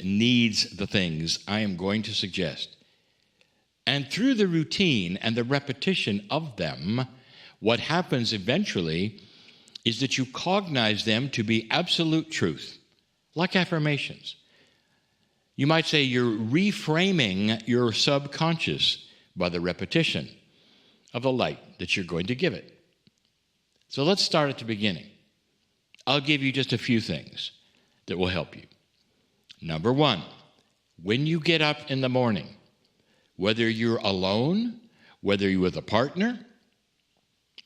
needs the things I am going to suggest. And through the routine and the repetition of them, what happens eventually is that you cognize them to be absolute truth, like affirmations. You might say you're reframing your subconscious by the repetition of the light that you're going to give it. So let's start at the beginning. I'll give you just a few things that will help you. Number one, when you get up in the morning, whether you're alone, whether you're with a partner,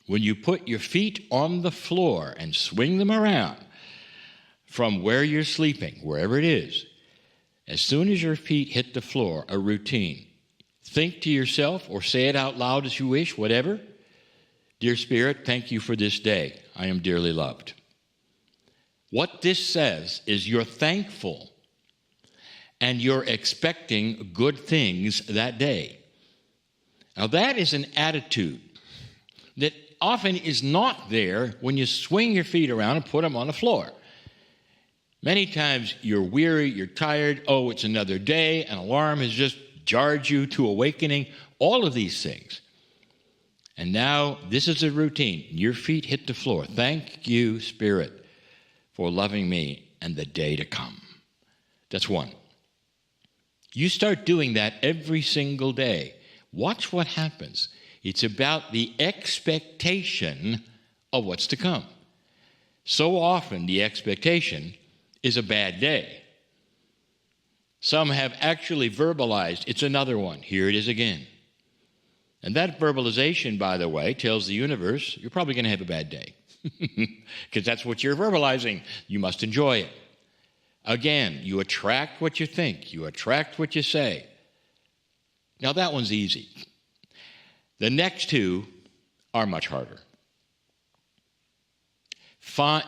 when you put your feet on the floor and swing them around from where you're sleeping, wherever it is, as soon as your feet hit the floor, a routine. Think to yourself or say it out loud as you wish, whatever. Dear Spirit, thank you for this day. I am dearly loved. What this says is you're thankful and you're expecting good things that day. Now that is an attitude that often is not there when you swing your feet around and put them on the floor. Many times you're weary, you're tired, oh, it's another day, an alarm has just jarred you to awakening, all of these things. And now this is a routine. Your feet hit the floor. Thank you, Spirit, for loving me and the day to come. That's one. You start doing that every single day. Watch what happens. It's about the expectation of what's to come. So often the expectation is a bad day. Some have actually verbalized, it's another one. Here it is again. And that verbalization, by the way, tells the universe, you're probably going to have a bad day. Because that's what you're verbalizing. You must enjoy it. Again, you attract what you think. You attract what you say. Now, that one's easy. The next two are much harder.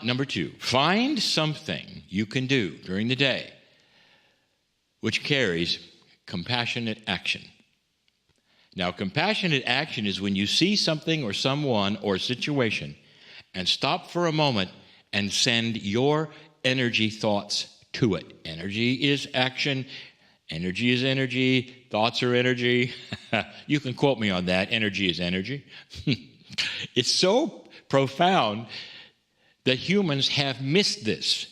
Number two, find something you can do during the day which carries compassionate action. Now, compassionate action is when you see something or someone or situation and stop for a moment and send your energy thoughts to it. Energy is action. Energy is energy. Thoughts are energy. You can quote me on that. Energy is energy. It's so profound that humans have missed this,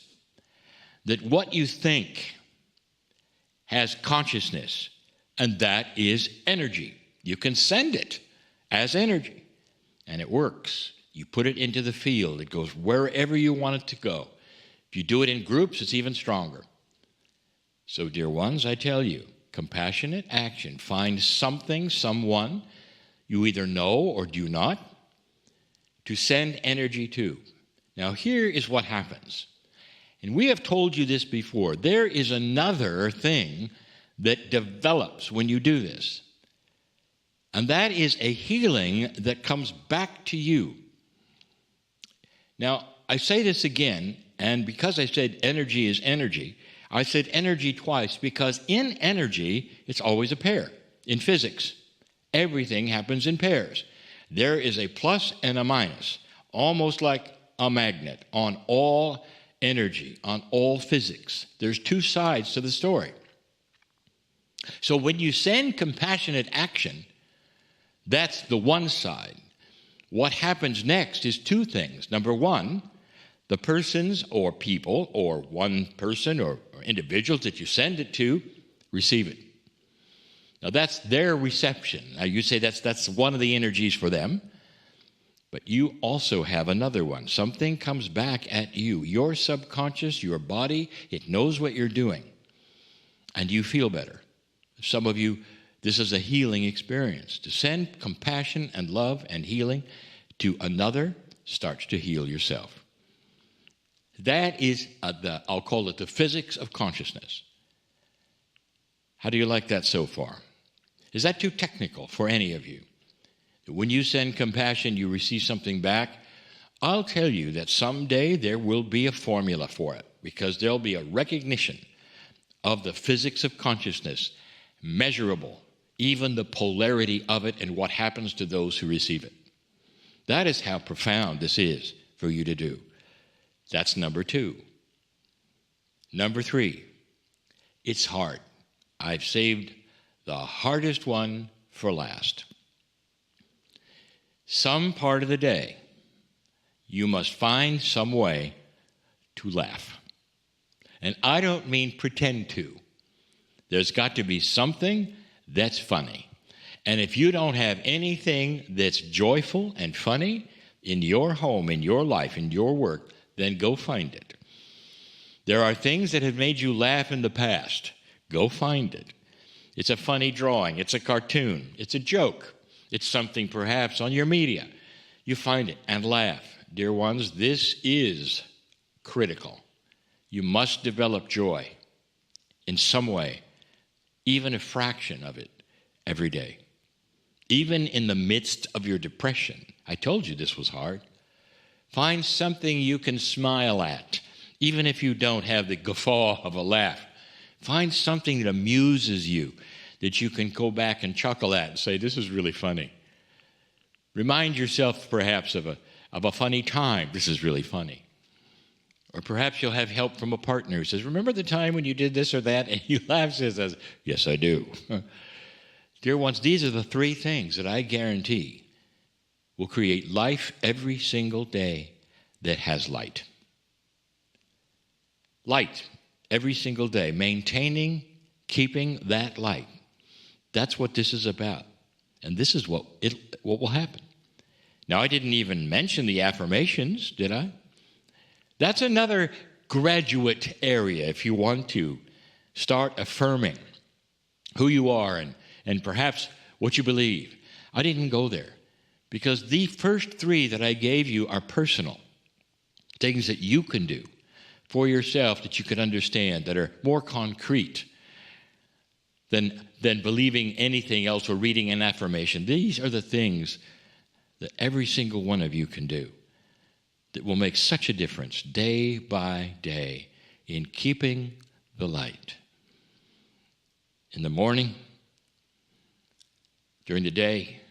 that what you think has consciousness, and that is energy. You can send it as energy, and it works. You put it into the field. It goes wherever you want it to go. If you do it in groups, it's even stronger. So, dear ones, I tell you, compassionate action. Find something, someone you either know or do not to send energy to. Now, here is what happens. And we have told you this before. There is another thing that develops when you do this. And that is a healing that comes back to you. Now, I say this again, and because I said energy is energy, I said energy twice because in energy, it's always a pair. In physics, everything happens in pairs. There is a plus and a minus, almost like a magnet on all energy, on all physics. There's two sides to the story. So when you send compassionate action, that's the one side. What happens next is two things. Number one, the persons or people or one person or individuals that you send it to receive it. Now that's their reception. Now you say that's one of the energies for them. But you also have another one. Something comes back at you. Your subconscious, your body, it knows what you're doing. And you feel better. Some of you, this is a healing experience. To send compassion and love and healing to another starts to heal yourself. That is, I'll call it the physics of consciousness. How do you like that so far? Is that too technical for any of you? When you send compassion, you receive something back. I'll tell you that someday there will be a formula for it because there'll be a recognition of the physics of consciousness, measurable, even the polarity of it and what happens to those who receive it. That is how profound this is for you to do. That's number two. Number three, It's hard. I've saved the hardest one for last. Some part of the day, you must find some way to laugh. And I don't mean pretend to. There's got to be something that's funny. And if you don't have anything that's joyful and funny in your home, in your life, in your work, then go find it. There are things that have made you laugh in the past. Go find it. It's a funny drawing. It's a cartoon. It's a joke. It's something perhaps on your media. You find it and laugh. Dear ones, this is critical. You must develop joy in some way, even a fraction of it, every day. Even in the midst of your depression. I told you this was hard. Find something you can smile at, even if you don't have the guffaw of a laugh. Find something that amuses you, that you can go back and chuckle at and say, this is really funny. Remind yourself perhaps of a funny time. This is really funny. Or perhaps you'll have help from a partner who says, remember the time when you did this or that? And you laugh and says, yes, I do. Dear ones, these are the three things that I guarantee will create life every single day that has light. Light every single day, maintaining, keeping that light. That's what this is about. And this is what will happen. Now, I didn't even mention the affirmations, did I? That's another graduate area if you want to start affirming who you are and perhaps what you believe. I didn't go there because the first three that I gave you are personal, things that you can do for yourself that you can understand, that are more concrete than believing anything else or reading an affirmation. These are the things that every single one of you can do that will make such a difference day by day in keeping the light. In the morning, during the day,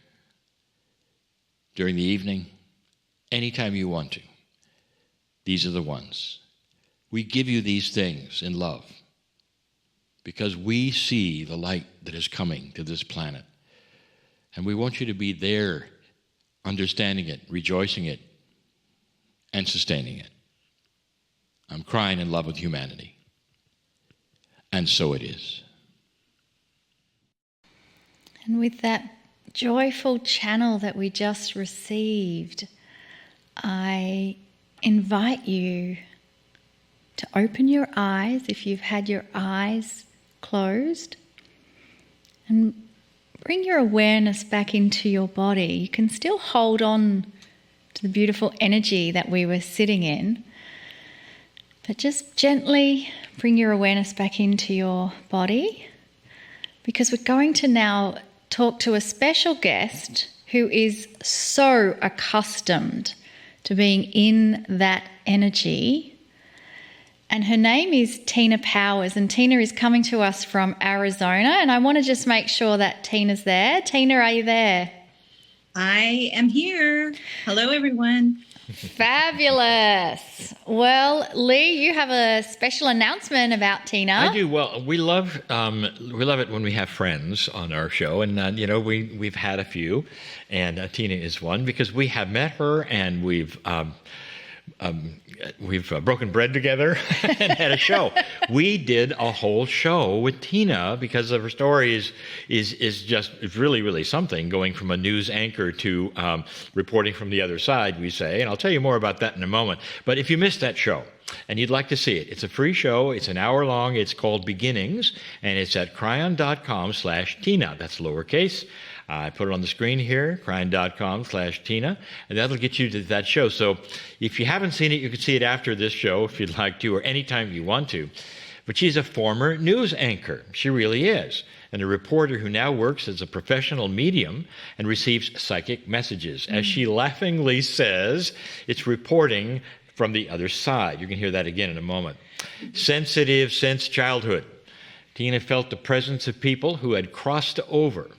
during the evening, anytime you want to. These are the ones. We give you these things in love because we see the light that is coming to this planet. And we want you to be there, understanding it, rejoicing it, and sustaining it. I'm crying in love with humanity. And so it is. And with that joyful channel that we just received, I invite you to open your eyes if you've had your eyes closed and bring your awareness back into your body. You can still hold on to the beautiful energy that we were sitting in, but just gently bring your awareness back into your body because we're going to now talk to a special guest who is so accustomed to being in that energy. And her name is Tina Powers, and Tina is coming to us from Arizona. And I want to just make sure that Tina's there. Tina, are you there? I am here. Hello, everyone. Fabulous. Well, Lee, you have a special announcement about Tina. I do. Well, we love it when we have friends on our show, and we've had a few, and Tina is one because we have met her and we've broken bread together and had a show. We did a whole show with Tina because of her story is just really, really something, going from a news anchor to reporting from the other side, we say. And I'll tell you more about that in a moment. But if you missed that show and you'd like to see it, it's a free show. It's an hour long. It's called Beginnings, and it's at Kryon.com/Tina. That's lowercase. I put it on the screen here, Kryon.com/Tina, and that'll get you to that show. So if you haven't seen it, you can see it after this show if you'd like to, or anytime you want to. But she's a former news anchor. She really is. And a reporter who now works as a professional medium and receives psychic messages. As she laughingly says, it's reporting from the other side. You can hear that again in a moment. Sensitive since childhood. Tina felt the presence of people who had crossed over.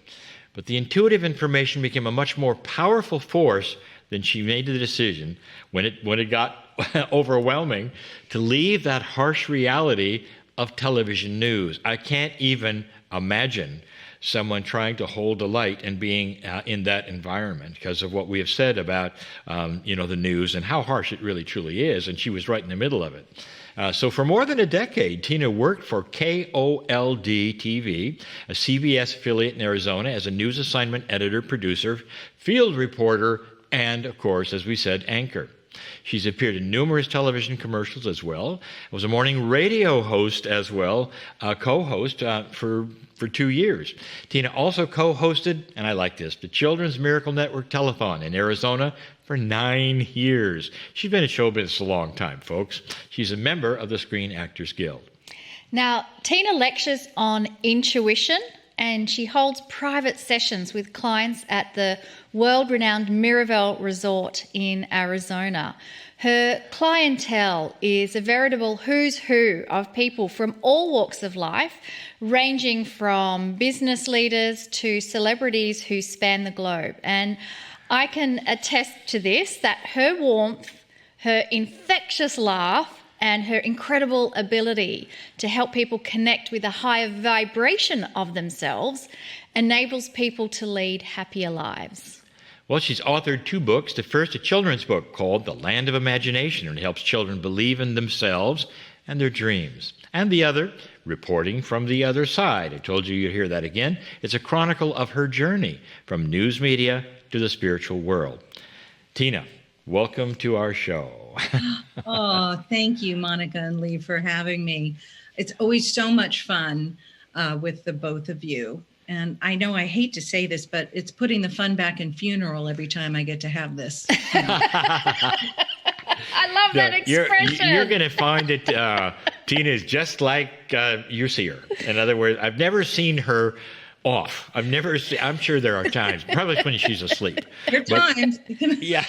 But the intuitive information became a much more powerful force than she made the decision when it got overwhelming to leave that harsh reality of television news. I can't even imagine someone trying to hold a light and being in that environment because of what we have said about, the news and how harsh it really truly is. And she was right in the middle of it. So for more than a decade, Tina worked for KOLD TV, a CBS affiliate in Arizona, as a news assignment editor, producer, field reporter, and, of course, as we said, anchor. She's appeared in numerous television commercials as well. Was a morning radio host as well, co-host for 2 years. Tina also co-hosted, and I like this, the Children's Miracle Network Telethon in Arizona for 9 years. She's been in show business a long time, folks. She's a member of the Screen Actors Guild. Now, Tina lectures on intuition, and she holds private sessions with clients at the world-renowned Miraval Resort in Arizona. Her clientele is a veritable who's who of people from all walks of life, ranging from business leaders to celebrities who span the globe. And I can attest to this, that her warmth, her infectious laugh, and her incredible ability to help people connect with a higher vibration of themselves enables people to lead happier lives. Well, she's authored 2 books. The first, a children's book called The Land of Imagination, and it helps children believe in themselves and their dreams. And the other, Reporting from the Other Side. I told you you'd hear that again. It's a chronicle of her journey from news media to the spiritual world. Tina, welcome to our show. Oh, thank you, Monica and Lee, for having me. It's always so much fun with the both of you. And I know I hate to say this, but it's putting the fun back in funeral every time I get to have this. I love that expression. You're going to find that Tina is just like you see her. In other words, I've never seen her off. I'm sure there are times, probably when she's asleep. There are times. Yeah.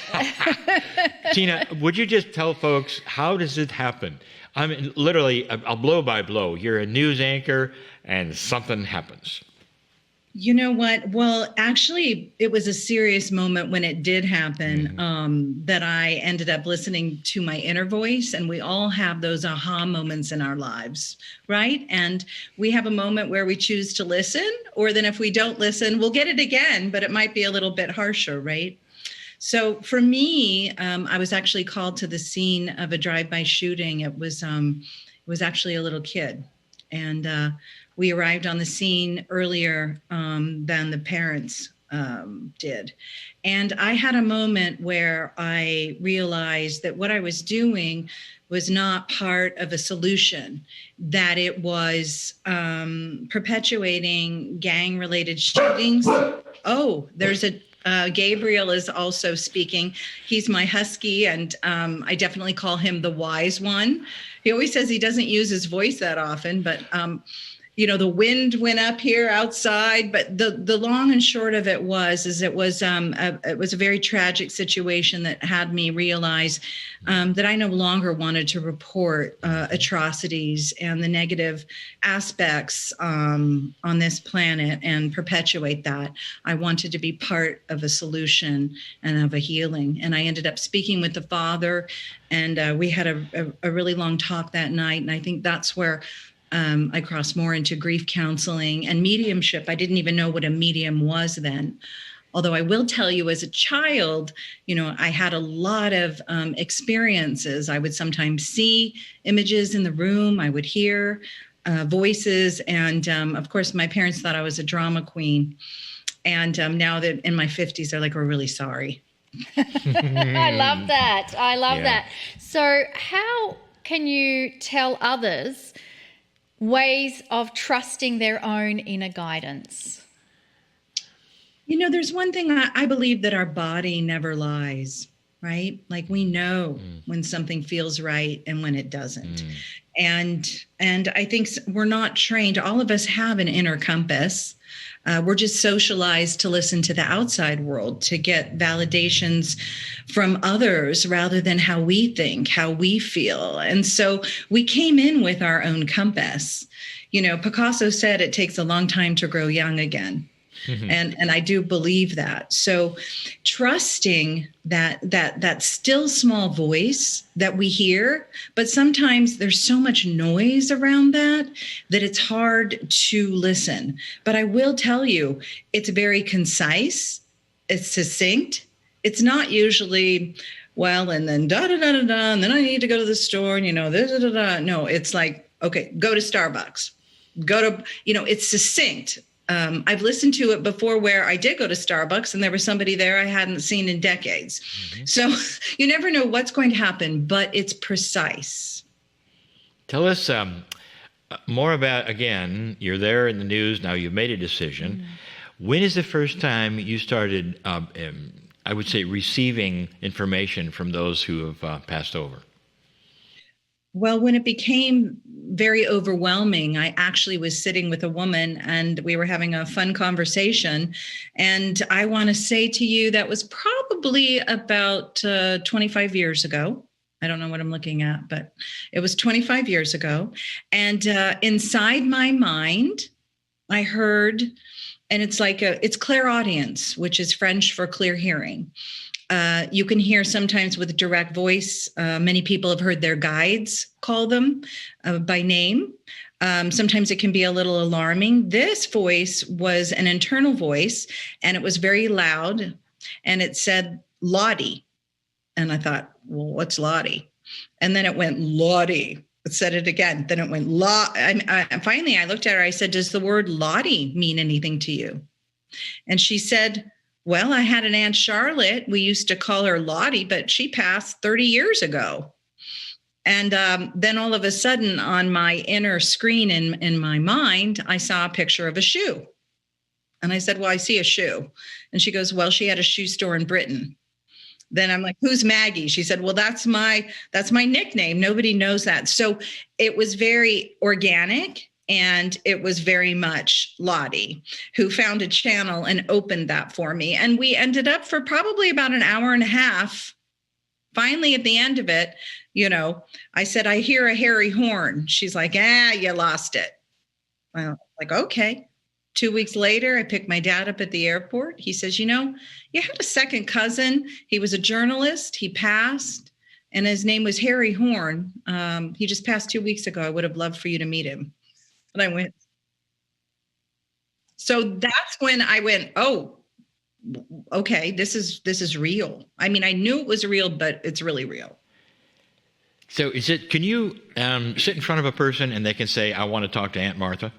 Tina, would you just tell folks, how does it happen? I mean, literally, I'll blow by blow. You're a news anchor and something happens. You know what? Well, actually, it was a serious moment when it did happen, that I ended up listening to my inner voice. And we all have those aha moments in our lives, right? And we have a moment where we choose to listen, or then if we don't listen, we'll get it again, but it might be a little bit harsher, right? So for me, I was actually called to the scene of a drive-by shooting. It was actually a little kid. And we arrived on the scene earlier than the parents did. And I had a moment where I realized that what I was doing was not part of a solution, that it was perpetuating gang-related shootings. Oh, there's Gabriel is also speaking. He's my husky, and I definitely call him the wise one. He always says he doesn't use his voice that often, but the wind went up here outside, but the long and short of it was it was a very tragic situation that had me realize that I no longer wanted to report atrocities and the negative aspects on this planet and perpetuate that. I wanted to be part of a solution and of a healing. And I ended up speaking with the father, and we had a really long talk that night. And I think that's where I crossed more into grief counseling and mediumship. I didn't even know what a medium was then. Although I will tell you, as a child, I had a lot of experiences. I would sometimes see images in the room. I would hear voices. And of course, my parents thought I was a drama queen. And now that in my 50s, they're like, we're really sorry. I love that. I love that. So how can you tell others ways of trusting their own inner guidance? There's one thing I believe, that our body never lies, right? Like, we know when something feels right and when it doesn't. And I think we're not trained. All of us have an inner compass. We're just socialized to listen to the outside world, to get validations from others rather than how we think, how we feel. And so we came in with our own compass. Picasso said it takes a long time to grow young again. And I do believe that. So trusting that still small voice that we hear, but sometimes there's so much noise around that it's hard to listen. But I will tell you, it's very concise, it's succinct. It's not usually, well, and then da da da da da, and then I need to go to the store, and da da da da. No, it's like, okay, go to Starbucks, go to, it's succinct. I've listened to it before where I did go to Starbucks and there was somebody there I hadn't seen in decades. Mm-hmm. So you never know what's going to happen, but it's precise. Tell us more about, again, you're there in the news, now you've made a decision. Mm-hmm. When is the first time you started, I would say, receiving information from those who have passed over? Well, when it became very overwhelming, I actually was sitting with a woman and we were having a fun conversation. And I want to say to you, that was probably about 25 years ago. I don't know what I'm looking at, but it was 25 years ago. And inside my mind, I heard, and it's like it's clairaudience, which is French for clear hearing. You can hear sometimes with direct voice. Many people have heard their guides call them by name. Sometimes it can be a little alarming. This voice was an internal voice, and it was very loud, and it said Lottie. And I thought, well, what's Lottie? And then it went Lottie. It said it again. Then it went finally, I looked at her. I said, does the word Lottie mean anything to you? And she said, well, I had an Aunt Charlotte. We used to call her Lottie, but she passed 30 years ago. And then all of a sudden on my inner screen in my mind, I saw a picture of a shoe. And I said, well, I see a shoe. And she goes, well, she had a shoe store in Britain. Then I'm like, who's Maggie? She said, well, that's my nickname. Nobody knows that. So it was very organic. And it was very much Lottie, who found a channel and opened that for me. And we ended up for probably about an hour and a half. Finally, at the end of it, I said, I hear a hairy horn. She's like, you lost it. I'm like, okay. 2 weeks later, I picked my dad up at the airport. He says, you had a second cousin. He was a journalist. He passed, and his name was Harry Horn. He just passed 2 weeks ago. I would have loved for you to meet him. And I went. So that's when I went, oh, okay, this is real. I mean, I knew it was real, but it's really real. So can you sit in front of a person and they can say, I want to talk to Aunt Martha?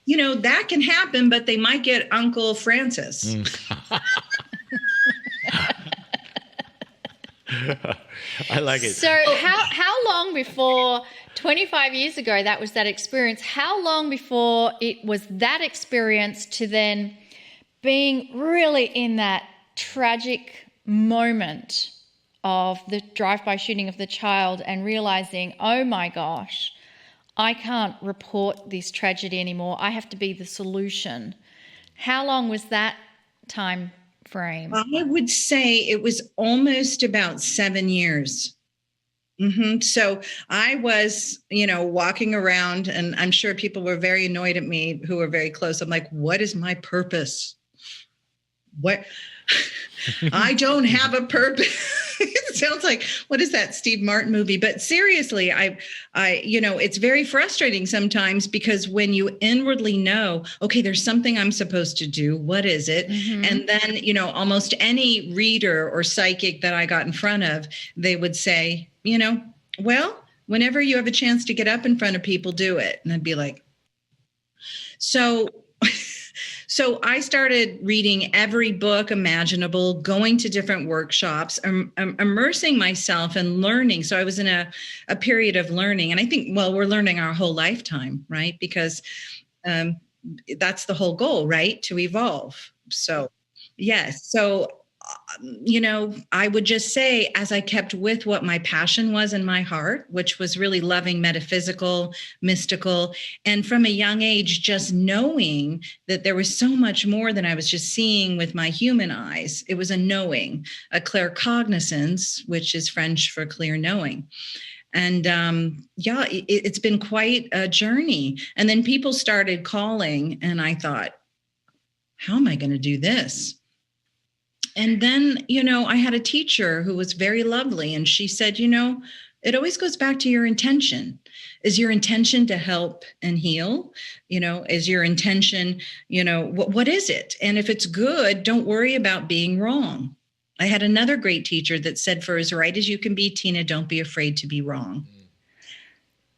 That can happen, but they might get Uncle Francis. I like it. So how long before 25 years ago that was that experience, how long before it was that experience to then being really in that tragic moment of the drive-by shooting of the child and realizing, oh my gosh, I can't report this tragedy anymore. I have to be the solution. How long was that time frame? I would say it was almost about 7 years. Mm-hmm. So I was, walking around, and I'm sure people were very annoyed at me who were very close. I'm like, what is my purpose? What? I don't have a purpose. It sounds like, what is that Steve Martin movie? But seriously, I, it's very frustrating sometimes because when you inwardly know, okay, there's something I'm supposed to do. What is it? Mm-hmm. And then, almost any reader or psychic that I got in front of, they would say, well, whenever you have a chance to get up in front of people, do it. And I'd be like, So I started reading every book imaginable, going to different workshops, immersing myself and learning. So I was in a period of learning. And I think, well, we're learning our whole lifetime, right? Because that's the whole goal, right? To evolve. So, yes. So, I would just say, as I kept with what my passion was in my heart, which was really loving metaphysical, mystical, and from a young age, just knowing that there was so much more than I was just seeing with my human eyes. It was a knowing, a claircognizance, which is French for clear knowing. And it's been quite a journey. And then people started calling, and I thought, how am I going to do this? And then, I had a teacher who was very lovely, and she said, it always goes back to your intention. Is your intention to help and heal? Is your intention, what is it? And if it's good, don't worry about being wrong. I had another great teacher that said, for as right as you can be, Tina, don't be afraid to be wrong.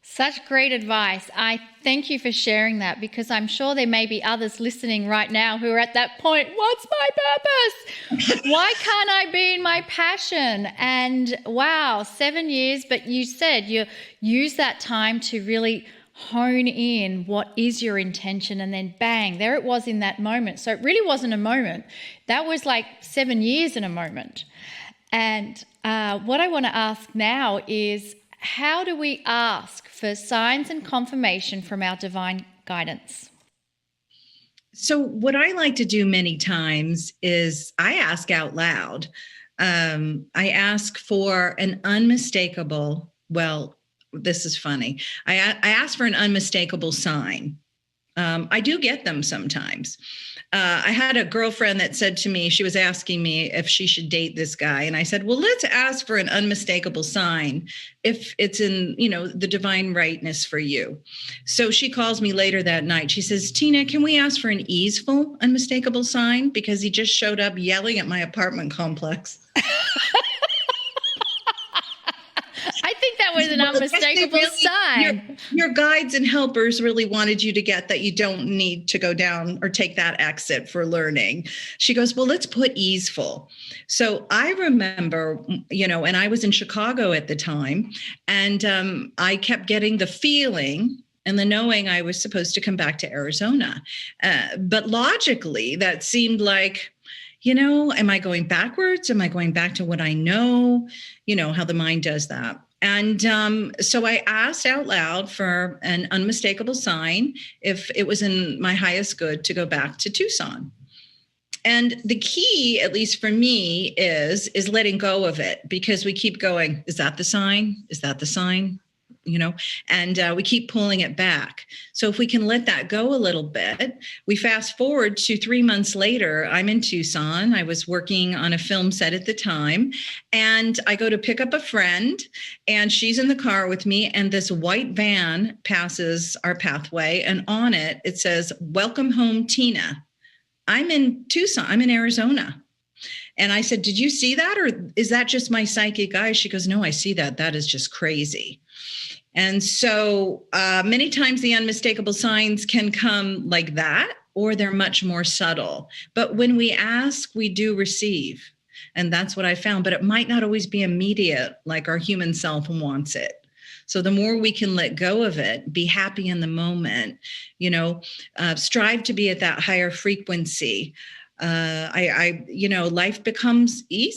Such great advice. I thank you for sharing that, because I'm sure there may be others listening right now who are at that point. What's my purpose? Why can't I be in my passion? And wow, 7 years, but you said you use that time to really hone in what is your intention, and then bang, there it was in that moment. So it really wasn't a moment. That was like 7 years in a moment. And what I want to ask now is, how do we ask for signs and confirmation from our divine guidance? So what I like to do many times is I ask out loud. I ask for an unmistakable, well, this is funny. I ask for an unmistakable sign. I do get them sometimes. I had a girlfriend that said to me, she was asking me if she should date this guy. And I said, well, let's ask for an unmistakable sign if it's in, the divine rightness for you. So she calls me later that night. She says, Tina, can we ask for an easeful, unmistakable sign? Because he just showed up yelling at my apartment complex. I think that was an unmistakable sign. Your guides and helpers really wanted you to get that you don't need to go down or take that exit for learning. She goes, well, let's put easeful. So I remember, and I was in Chicago at the time, and I kept getting the feeling and the knowing I was supposed to come back to Arizona. But logically, that seemed like, am I going backwards? Am I going back to what I know? How the mind does that. And so I asked out loud for an unmistakable sign if it was in my highest good to go back to Tucson. And the key, at least for me, is letting go of it, because we keep going, is that the sign? Is that the sign? And we keep pulling it back. So if we can let that go a little bit, we fast forward to 3 months later, I'm in Tucson. I was working on a film set at the time, and I go to pick up a friend, and she's in the car with me, and this white van passes our pathway, and on it, it says, welcome home, Tina. I'm in Tucson. I'm in Arizona. And I said, did you see that? Or is that just my psychic eye? She goes, no, I see that. That is just crazy. And so many times the unmistakable signs can come like that, or they're much more subtle. But when we ask, we do receive. And that's what I found. But it might not always be immediate like our human self wants it. So the more we can let go of it, be happy in the moment, strive to be at that higher frequency. Life becomes easy.